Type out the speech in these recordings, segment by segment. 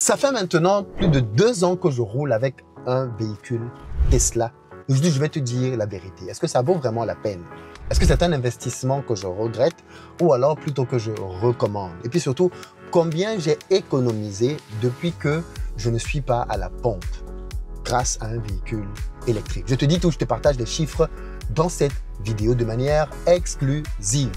Ça fait maintenant plus de 2 ans que je roule avec un véhicule Tesla. Aujourd'hui, je vais te dire la vérité. Est-ce que ça vaut vraiment la peine? Est-ce que c'est un investissement que je regrette ou alors plutôt que je recommande? Et puis surtout, combien j'ai économisé depuis que je ne suis pas à la pompe grâce à un véhicule électrique? Je te dis tout, je te partage des chiffres dans cette vidéo de manière exclusive.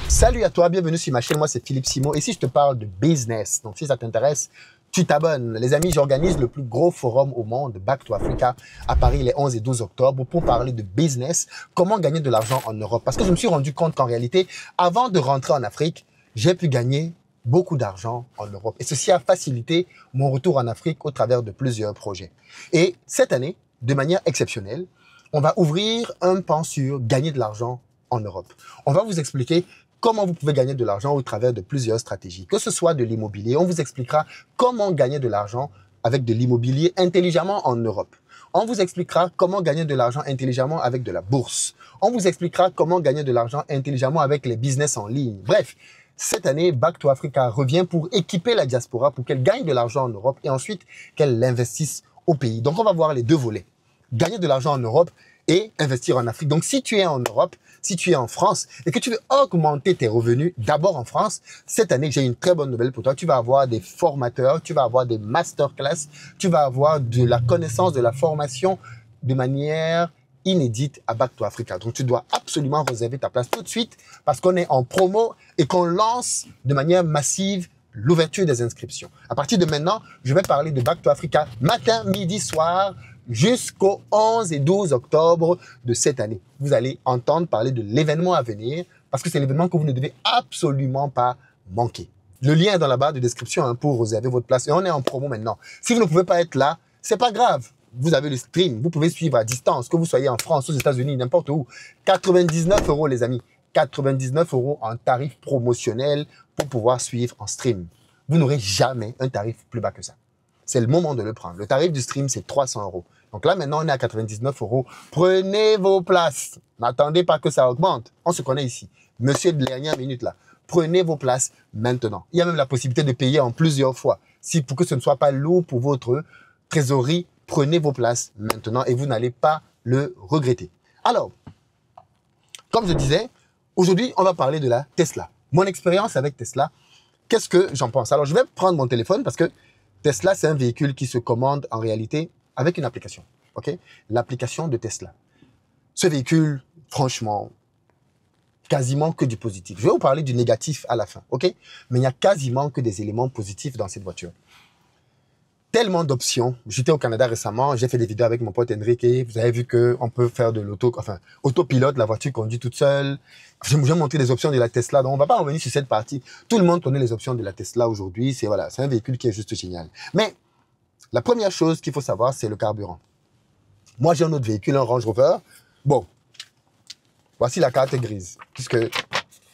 Salut à toi, bienvenue sur ma chaîne, moi c'est Philippe Simon. Et si je te parle de business, donc si ça t'intéresse, tu t'abonnes. Les amis, j'organise le plus gros forum au monde, Back to Africa, à Paris les 11 et 12 octobre pour parler de business, comment gagner de l'argent en Europe. Parce que je me suis rendu compte qu'en réalité, avant de rentrer en Afrique, j'ai pu gagner beaucoup d'argent en Europe. Et ceci a facilité mon retour en Afrique au travers de plusieurs projets. Et cette année, de manière exceptionnelle, on va ouvrir un pan sur gagner de l'argent en Europe. On va vous expliquer comment vous pouvez gagner de l'argent au travers de plusieurs stratégies, que ce soit de l'immobilier. On vous expliquera comment gagner de l'argent avec de l'immobilier intelligemment en Europe. On vous expliquera comment gagner de l'argent intelligemment avec de la bourse. On vous expliquera comment gagner de l'argent intelligemment avec les business en ligne. Bref, cette année, Back to Africa revient pour équiper la diaspora pour qu'elle gagne de l'argent en Europe et ensuite qu'elle l'investisse au pays. Donc, on va voir les deux volets. Gagner de l'argent en Europe et investir en Afrique. Donc, si tu es en Europe, si tu es en France et que tu veux augmenter tes revenus, d'abord en France, cette année, j'ai une très bonne nouvelle pour toi. Tu vas avoir des formateurs, tu vas avoir des masterclass, tu vas avoir de la connaissance, de la formation de manière inédite à Back to Africa. Donc, tu dois absolument réserver ta place tout de suite parce qu'on est en promo et qu'on lance de manière massive l'ouverture des inscriptions. À partir de maintenant, je vais parler de Back to Africa matin, midi, soir, jusqu'au 11 et 12 octobre de cette année. Vous allez entendre parler de l'événement à venir parce que c'est l'événement que vous ne devez absolument pas manquer. Le lien est dans la barre de description pour réserver votre place et on est en promo maintenant. Si vous ne pouvez pas être là, c'est pas grave. Vous avez le stream, vous pouvez suivre à distance, que vous soyez en France, aux États-Unis, n'importe où. 99 € les amis, 99 € en tarif promotionnel pour pouvoir suivre en stream. Vous n'aurez jamais un tarif plus bas que ça. C'est le moment de le prendre. Le tarif du stream, c'est 300 €. Donc là, maintenant, on est à 99 €. Prenez vos places. N'attendez pas que ça augmente. On se connaît ici. Monsieur de dernière minute, là. Prenez vos places maintenant. Il y a même la possibilité de payer en plusieurs fois. Si pour que ce ne soit pas lourd pour votre trésorerie, prenez vos places maintenant et vous n'allez pas le regretter. Alors, comme je disais, aujourd'hui, on va parler de la Tesla. Mon expérience avec Tesla, qu'est-ce que j'en pense? Alors, je vais prendre mon téléphone parce que Tesla, c'est un véhicule qui se commande en réalité avec une application. Ok, l'application de Tesla. Ce véhicule, franchement, quasiment que du positif. Je vais vous parler du négatif à la fin. Ok, mais il n'y a quasiment que des éléments positifs dans cette voiture. Tellement d'options. J'étais au Canada récemment, j'ai fait des vidéos avec mon pote Enrique. Vous avez vu qu'on peut faire de autopilote, la voiture conduit toute seule. Je vous ai montré les options de la Tesla, donc on va pas revenir sur cette partie. Tout le monde connaît les options de la Tesla aujourd'hui. C'est un véhicule qui est juste génial. Mais la première chose qu'il faut savoir, c'est le carburant. Moi, j'ai un autre véhicule, un Range Rover. Bon, voici la carte grise, puisque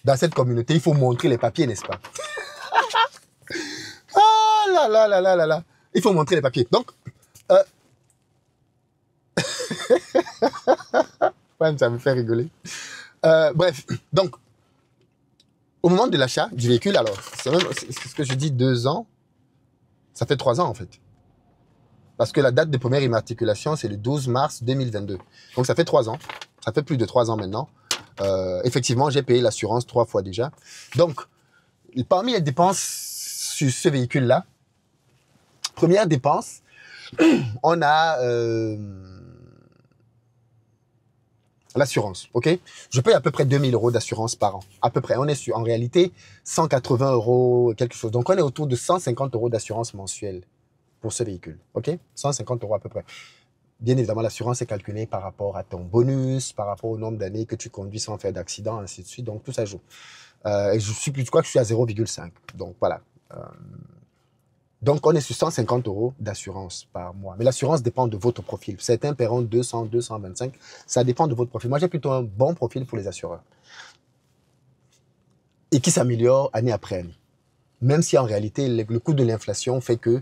dans cette communauté, il faut montrer les papiers, n'est-ce pas? Ah là là là là là là. Il faut montrer les papiers. Donc, ouais, ça me fait rigoler. Bref, donc, au moment de l'achat du véhicule, alors, c'est ce que je dis 2 ans, ça fait 3 ans en fait. Parce que la date de première immatriculation, c'est le 12 mars 2022. Donc, ça fait 3 ans. Ça fait plus de 3 ans maintenant. Effectivement, j'ai payé l'assurance 3 fois déjà. Donc, parmi les dépenses sur ce véhicule-là, première dépense, on a l'assurance, ok? Je paye à peu près 2000 € d'assurance par an, à peu près. On est sur, en réalité, 180 € quelque chose. Donc, on est autour de 150 € d'assurance mensuelle pour ce véhicule, ok? 150 € à peu près. Bien évidemment, l'assurance est calculée par rapport à ton bonus, par rapport au nombre d'années que tu conduis sans faire d'accident, ainsi de suite. Donc, tout ça joue. Et je crois que je suis à 0,5. Donc, voilà. Donc, on est sur 150 € d'assurance par mois. Mais l'assurance dépend de votre profil. Certains paieront 200, 225. Ça dépend de votre profil. Moi, j'ai plutôt un bon profil pour les assureurs. Et qui s'améliore année après année. Même si en réalité, le coût de l'inflation fait que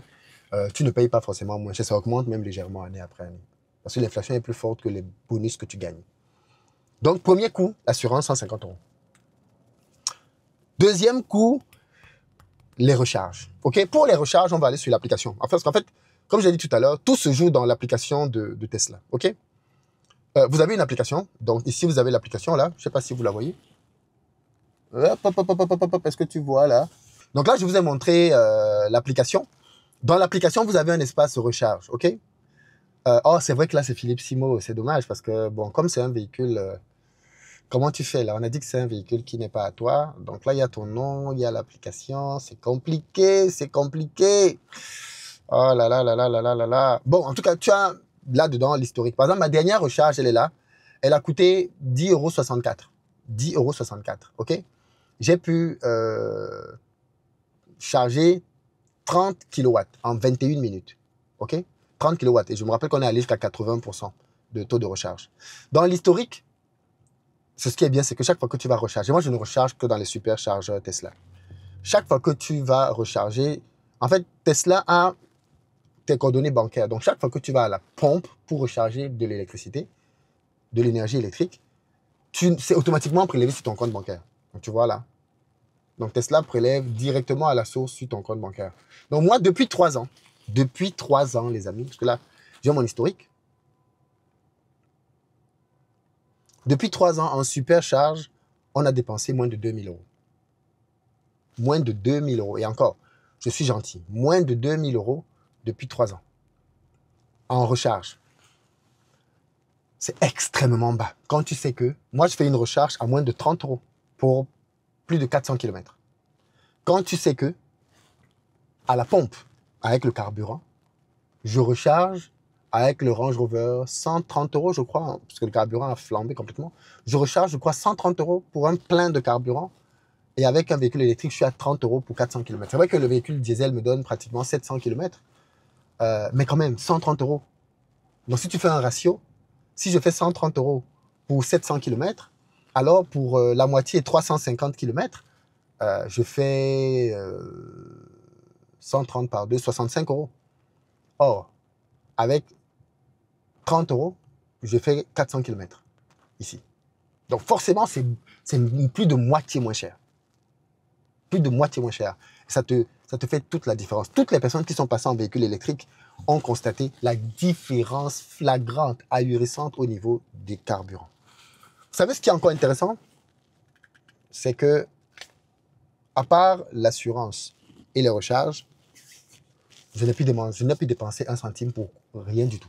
tu ne payes pas forcément moins cher. Ça augmente même légèrement année après année. Parce que l'inflation est plus forte que les bonus que tu gagnes. Donc, premier coût, assurance, 150 €. Deuxième coup, les recharges. OK? Pour les recharges, on va aller sur l'application. Parce qu'en fait, comme j'ai dit tout à l'heure, tout se joue dans l'application de Tesla. OK? Vous avez une application. Donc, ici, vous avez l'application là. Je ne sais pas si vous la voyez. Est-ce que tu vois là? Donc là, je vous ai montré l'application. Dans l'application, vous avez un espace recharge. OK? Oh, c'est vrai que là, c'est Philippe Simo. C'est dommage parce que, bon, comme c'est un véhicule... comment tu fais là? On a dit que c'est un véhicule qui n'est pas à toi. Donc là, il y a ton nom, il y a l'application. C'est compliqué, c'est compliqué. Oh là là là là là là là là. Bon, en tout cas, tu as là-dedans l'historique. Par exemple, ma dernière recharge, elle est là. Elle a coûté 10,64 €. 10,64 €, OK? J'ai pu charger 30 kilowatts en 21 minutes, OK? 30 kilowatts. Et je me rappelle qu'on est allé jusqu'à 80% de taux de recharge. Dans l'historique, ce qui est bien, c'est que chaque fois que tu vas recharger, moi, je ne recharge que dans les superchargeurs Tesla. Chaque fois que tu vas recharger, en fait, Tesla a tes coordonnées bancaires. Donc, chaque fois que tu vas à la pompe pour recharger de l'électricité, de l'énergie électrique, c'est automatiquement prélevé sur ton compte bancaire. Donc, tu vois là. Donc, Tesla prélève directement à la source sur ton compte bancaire. Donc, moi, depuis 3 ans, les amis, parce que là, j'ai mon historique. Depuis 3 ans, en supercharge, on a dépensé moins de 2 000 €. Moins de 2 000 €. Et encore, je suis gentil. Moins de 2 000 € depuis 3 ans. En recharge. C'est extrêmement bas. Quand tu sais que, moi, je fais une recharge à moins de 30 € pour plus de 400 km. Quand tu sais que, à la pompe, avec le carburant, je recharge avec le Range Rover 130 €, je crois, hein, parce que le carburant a flambé complètement. Je recharge, je crois, 130 € pour un plein de carburant. Et avec un véhicule électrique, je suis à 30 € pour 400 km. C'est vrai que le véhicule diesel me donne pratiquement 700 km. Mais quand même, 130 €. Donc, si tu fais un ratio, si je fais 130 € pour 700 km, alors pour la moitié, 350 km, je fais 130 par 2, 65 €. Or, avec 30 €, je fais 400 km ici. Donc, forcément, c'est plus de moitié moins cher. Plus de moitié moins cher. Ça te fait toute la différence. Toutes les personnes qui sont passées en véhicule électrique ont constaté la différence flagrante, ahurissante au niveau des carburants. Vous savez ce qui est encore intéressant? C'est que, à part l'assurance et les recharges, je n'ai plus dépensé un centime pour rien du tout.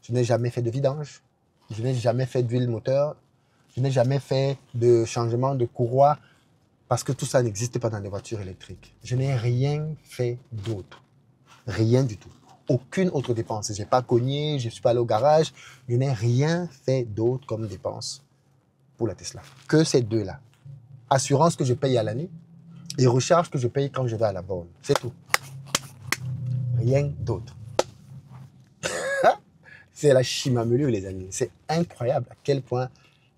Je n'ai jamais fait de vidange. Je n'ai jamais fait d'huile moteur. Je n'ai jamais fait de changement de courroie parce que tout ça n'existe pas dans les voitures électriques. Je n'ai rien fait d'autre. Rien du tout. Aucune autre dépense. Je n'ai pas cogné, je ne suis pas allé au garage. Je n'ai rien fait d'autre comme dépense pour la Tesla. Que ces deux-là. Assurance que je paye à l'année et recharge que je paye quand je vais à la borne. C'est tout. Rien d'autre. C'est la chimamelu, les amis. C'est incroyable à quel point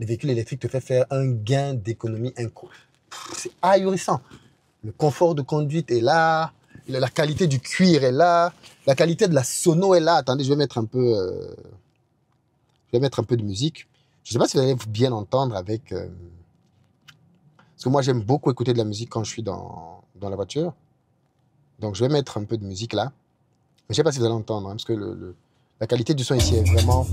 le véhicule électrique te fait faire un gain d'économie incroyable. C'est ahurissant. Le confort de conduite est là, la qualité du cuir est là, la qualité de la sono est là. Attendez, je vais mettre un peu de musique. Je ne sais pas si vous allez bien entendre avec... parce que moi, j'aime beaucoup écouter de la musique quand je suis dans la voiture. Donc, je vais mettre un peu de musique là. Mais je ne sais pas si vous allez entendre, hein, parce que la qualité du son ici est vraiment...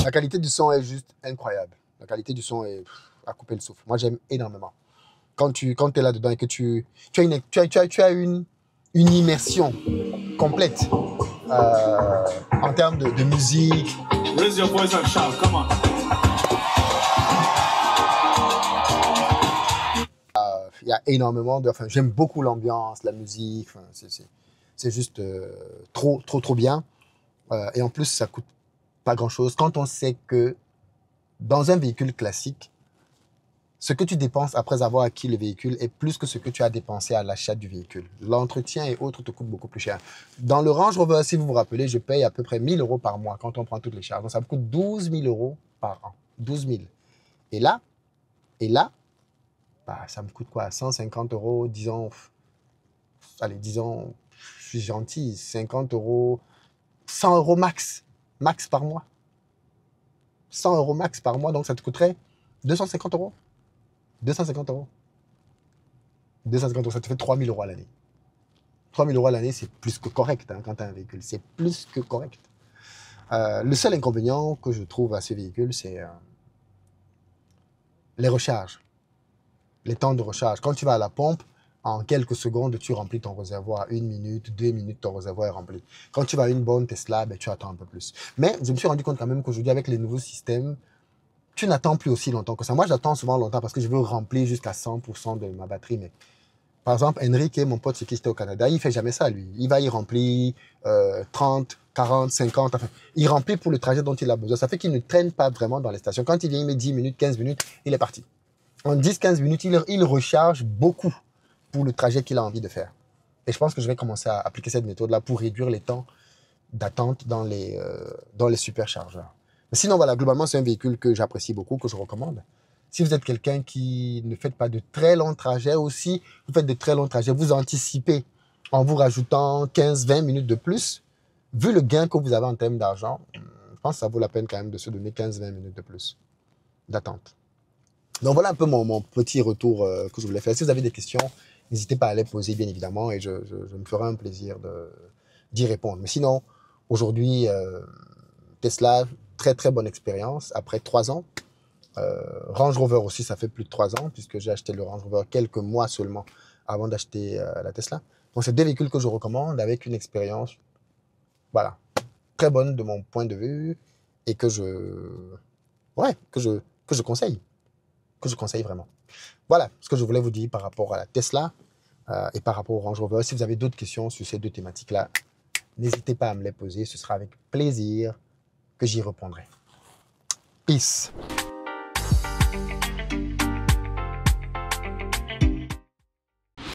La qualité du son est juste incroyable. La qualité du son est à couper le souffle. Moi, j'aime énormément. Quand tu es là-dedans et que tu as une immersion complète en termes de musique. Raise your voice and shout, come on. Il y a énormément de... Enfin, j'aime beaucoup l'ambiance, la musique. Enfin, c'est juste trop bien. Et en plus, ça coûte pas grand-chose. Quand on sait que dans un véhicule classique, ce que tu dépenses après avoir acquis le véhicule est plus que ce que tu as dépensé à l'achat du véhicule. L'entretien et autres te coûtent beaucoup plus cher. Dans le Range Rover, si vous vous rappelez, je paye à peu près 1 000 € par mois quand on prend toutes les charges. Donc, ça me coûte 12 000 € par an. 12 000. Et là, bah, ça me coûte quoi? 150 €, disons... Allez, disons suis gentil, 50 euros, 100 euros max, max par mois. 100 euros max par mois, donc ça te coûterait 250 euros. 250 euros. 250 euros, ça te fait 3000 euros à l'année. 3000 euros à l'année, c'est plus que correct hein, quand tu as un véhicule. C'est plus que correct. Le seul inconvénient que je trouve à ce véhicule, c'est les recharges. Les temps de recharge. Quand tu vas à la pompe, en quelques secondes, tu remplis ton réservoir. 1 minute, 2 minutes, ton réservoir est rempli. Quand tu vas à une bonne Tesla, ben, tu attends un peu plus. Mais je me suis rendu compte quand même qu'aujourd'hui, avec les nouveaux systèmes, tu n'attends plus aussi longtemps que ça. Moi, j'attends souvent longtemps parce que je veux remplir jusqu'à 100% de ma batterie. Mais par exemple, Enrique, mon pote, c'est qui était au Canada, il fait jamais ça, lui. Il va y remplir 30, 40, 50. Enfin, il remplit pour le trajet dont il a besoin. Ça fait qu'il ne traîne pas vraiment dans les stations. Quand il vient, il met 10 minutes, 15 minutes, il est parti. En 10-15 minutes, il recharge beaucoup pour le trajet qu'il a envie de faire. Et je pense que je vais commencer à appliquer cette méthode-là pour réduire les temps d'attente dans les superchargeurs. Mais sinon, voilà, globalement, c'est un véhicule que j'apprécie beaucoup, que je recommande. Si vous êtes quelqu'un qui ne fait pas de très longs trajets aussi, vous faites de très longs trajets, vous anticipez en vous rajoutant 15-20 minutes de plus, vu le gain que vous avez en termes d'argent, je pense que ça vaut la peine quand même de se donner 15-20 minutes de plus d'attente. Donc voilà un peu mon petit retour que je voulais faire. Si vous avez des questions, n'hésitez pas à les poser, bien évidemment, et je me ferai un plaisir d'y répondre. Mais sinon, aujourd'hui, Tesla, très très bonne expérience. Après 3 ans, Range Rover aussi, ça fait plus de 3 ans, puisque j'ai acheté le Range Rover quelques mois seulement avant d'acheter la Tesla. Donc c'est 2 véhicules que je recommande avec une expérience, voilà, très bonne de mon point de vue, et que je conseille. Que je conseille vraiment. Voilà ce que je voulais vous dire par rapport à la Tesla et par rapport au Range Rover. Si vous avez d'autres questions sur ces 2 thématiques-là, n'hésitez pas à me les poser. Ce sera avec plaisir que j'y répondrai. Peace.